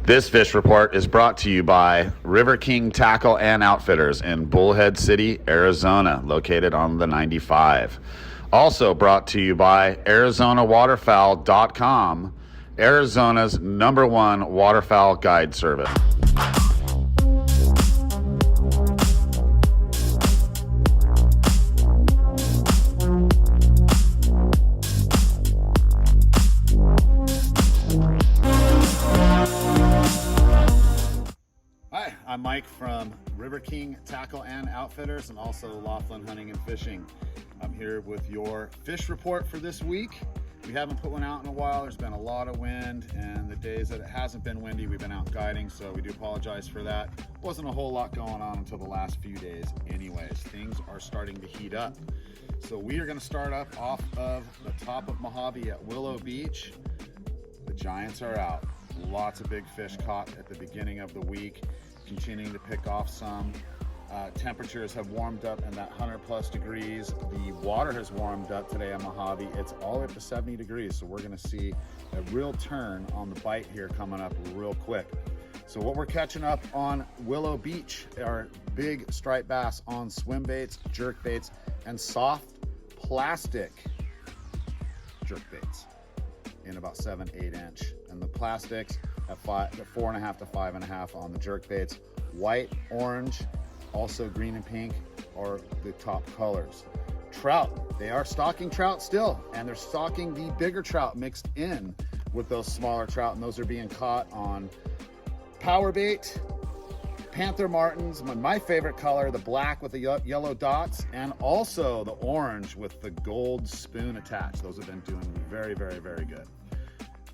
This fish report is brought to you by River King Tackle and Outfitters in Bullhead City, Arizona, located on the 95. Also brought to you by ArizonaWaterfowl.com, Arizona's #1 waterfowl guide service. Hi, I'm Mike from River King Tackle and Outfitters and also Laughlin Hunting and Fishing. I'm here with your fish report for this week. We haven't put one out in a while. There's been a lot of wind, and the days that it hasn't been windy, we've been out guiding, so we do apologize for that. Wasn't a whole lot going on until the last few days anyways. Things are starting to heat up. So we are going to start up off of the top of Mojave at Willow Beach. The giants are out. Lots of big fish caught at the beginning of the week, continuing to pick off some. Temperatures have warmed up in that 100+ degrees. The water has warmed up today on Mojave. It's all the way up to 70 degrees. So we're gonna see a real turn on the bite here coming up real quick. So what we're catching up on Willow Beach are big striped bass on swim baits, jerk baits, and soft plastic jerk baits in about 7-8 inch. And the plastics at 4.5 to 5.5 on the jerk baits. White, orange, also green and pink are the top colors. Trout, they are stocking trout still, and they're stocking the bigger trout mixed in with those smaller trout, and those are being caught on power bait, panther martins, my favorite color, the black with the yellow dots, and also the orange with the gold spoon attached. Those have been doing very, very, very good.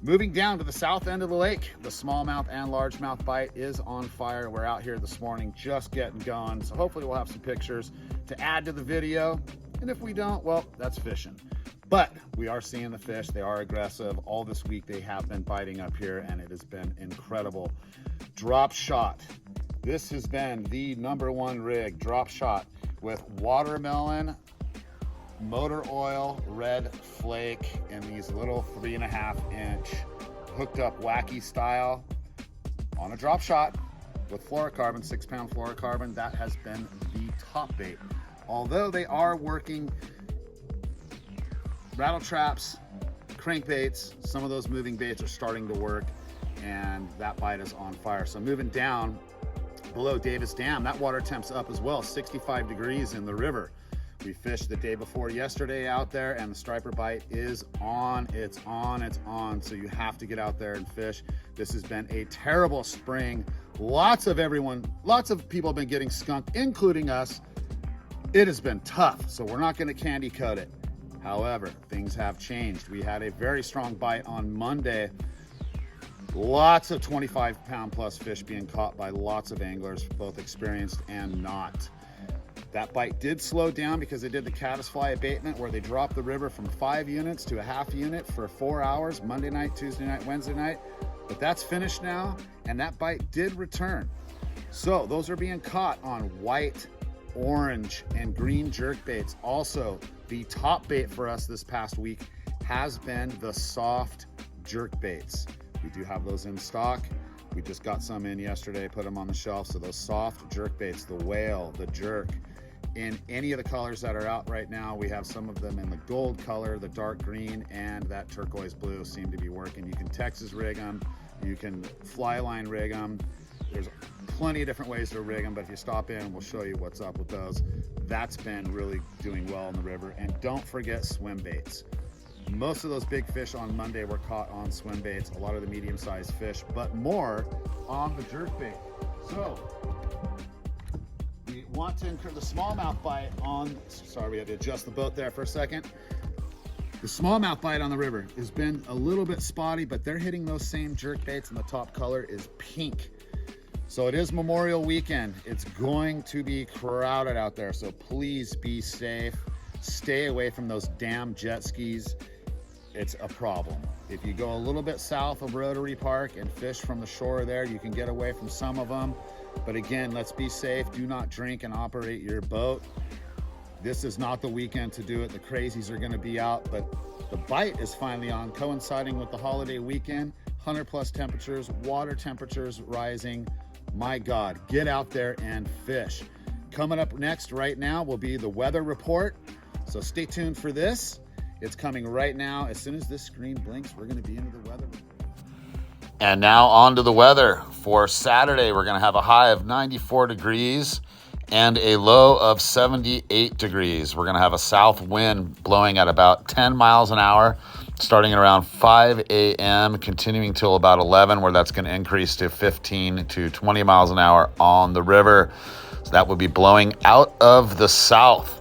Moving down to the south end of the lake, the smallmouth and largemouth bite is on fire. We're out here this morning just getting going, so hopefully we'll have some pictures to add to the video, and if we don't, well, that's fishing. But we are seeing the fish. They are aggressive. All this week they have been biting up here, and it has been incredible. Drop shot. This has been the #1 rig, drop shot, with watermelon, motor oil, red flake, and these little 3.5 inch hooked up wacky style on a drop shot with fluorocarbon, 6-pound fluorocarbon. That has been the top bait. Although they are working rattle traps, crankbaits, some of those moving baits are starting to work, and that bite is on fire. So moving down below Davis Dam, that water temp's up as well, 65 degrees in the river. We fished the day before yesterday out there, and the striper bite is on. It's on, it's on. So you have to get out there and fish. This has been a terrible spring. Lots of people have been getting skunked, including us. It has been tough, so we're not gonna candy coat it. However, things have changed. We had a very strong bite on Monday. Lots of 25-pound+ fish being caught by lots of anglers, both experienced and not. That bite did slow down because they did the caddisfly abatement where they dropped the river from 5 units to a half unit for 4 hours, Monday night, Tuesday night, Wednesday night. But that's finished now, and that bite did return. So those are being caught on white, orange, and green jerk baits. Also, the top bait for us this past week has been the soft jerk baits. We do have those in stock. We just got some in yesterday, put them on the shelf. So those soft jerk baits, the whale, the jerk, in any of the colors that are out right now. We have some of them in the gold color, the dark green, and that turquoise blue seem to be working. You can Texas rig them, you can fly line rig them. There's plenty of different ways to rig them, but if you stop in, we'll show you what's up with those. That's been really doing well in the river. And don't forget swim baits. Most of those big fish on Monday were caught on swim baits, a lot of the medium-sized fish, but more on the jerk bait. So we want to increase the smallmouth bite on, sorry, we had to adjust the boat there for a second. The smallmouth bite on the river has been a little bit spotty, but they're hitting those same jerk baits, and the top color is pink. So it is Memorial Weekend. It's going to be crowded out there, so please be safe. Stay away from those damn jet skis. It's a problem. If you go a little bit south of Rotary Park and fish from the shore there, you can get away from some of them. But again, let's be safe. Do not drink and operate your boat. This is not the weekend to do it. The crazies are going to be out, but the bite is finally on, coinciding with the holiday weekend. 100+ temperatures, water temperatures rising. My God, get out there and fish. Coming up next right now will be the weather report. So stay tuned for this. It's coming right now. As soon as this screen blinks, we're going to be into the weather report. And now on to the weather. For Saturday, we're going to have a high of 94 degrees and a low of 78 degrees. We're going to have a south wind blowing at about 10 miles an hour, starting at around 5 a.m., continuing till about 11, where that's going to increase to 15 to 20 miles an hour on the river. So that would be blowing out of the south.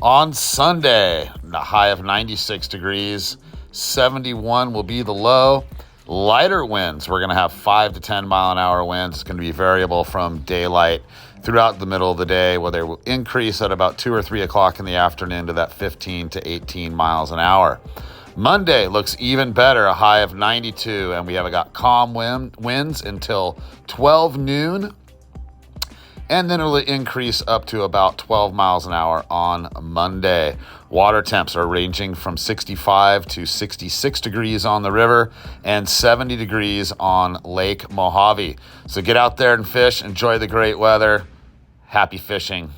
On Sunday, the high of 96 degrees, 71 will be the low. Lighter winds, we're going to have 5 to 10 mile an hour winds. It's going to be variable from daylight throughout the middle of the day, where they will increase at about 2 or 3 o'clock in the afternoon to that 15 to 18 miles an hour. Monday looks even better, a high of 92, and we have got calm winds until 12 noon. And then it'll increase up to about 12 miles an hour on Monday. Water temps are ranging from 65 to 66 degrees on the river and 70 degrees on Lake Mohave. So get out there and fish. Enjoy the great weather. Happy fishing.